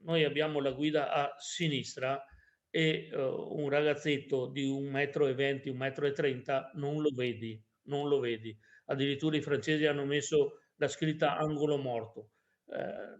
noi abbiamo la guida a sinistra e, un ragazzetto di 1,20 m, 1,30 m non lo vedi, non lo vedi. Addirittura i francesi hanno messo la scritta angolo morto,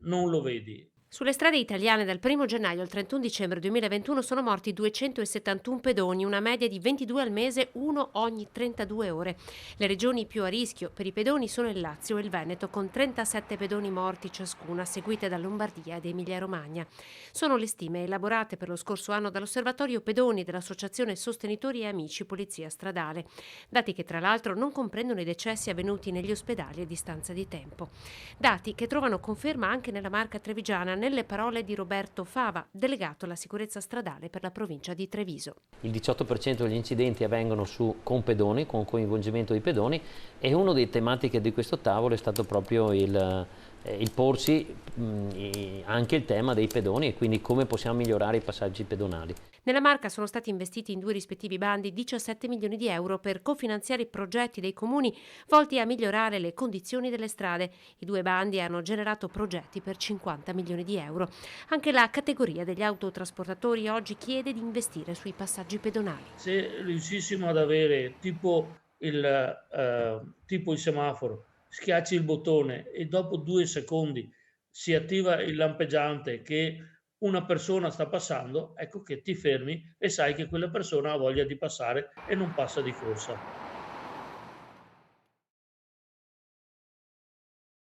non lo vedi. Sulle strade italiane dal 1° gennaio al 31 dicembre 2021 sono morti 271 pedoni, una media di 22 al mese, uno ogni 32 ore. Le regioni più a rischio per i pedoni sono il Lazio e il Veneto, con 37 pedoni morti ciascuna, seguite da Lombardia ed Emilia-Romagna. Sono le stime elaborate per lo scorso anno dall'Osservatorio Pedoni dell'Associazione Sostenitori e Amici Polizia Stradale, dati che tra l'altro non comprendono i decessi avvenuti negli ospedali a distanza di tempo. Dati che trovano conferma anche nella Marca trevigiana nelle parole di Roberto Fava, delegato alla sicurezza stradale per la provincia di Treviso. Il 18% degli incidenti avvengono con pedoni, con coinvolgimento di pedoni, e una delle tematiche di questo tavolo è stato proprio il porsi anche il tema dei pedoni e quindi come possiamo migliorare i passaggi pedonali. Nella Marca sono stati investiti in 2 rispettivi bandi 17 milioni di euro per cofinanziare i progetti dei comuni volti a migliorare le condizioni delle strade. I 2 bandi hanno generato progetti per 50 milioni di euro. Anche la categoria degli autotrasportatori oggi chiede di investire sui passaggi pedonali. Se riuscissimo ad avere tipo il semaforo, schiacci il bottone e dopo 2 secondi si attiva il lampeggiante che una persona sta passando, ecco che ti fermi e sai che quella persona ha voglia di passare e non passa di corsa.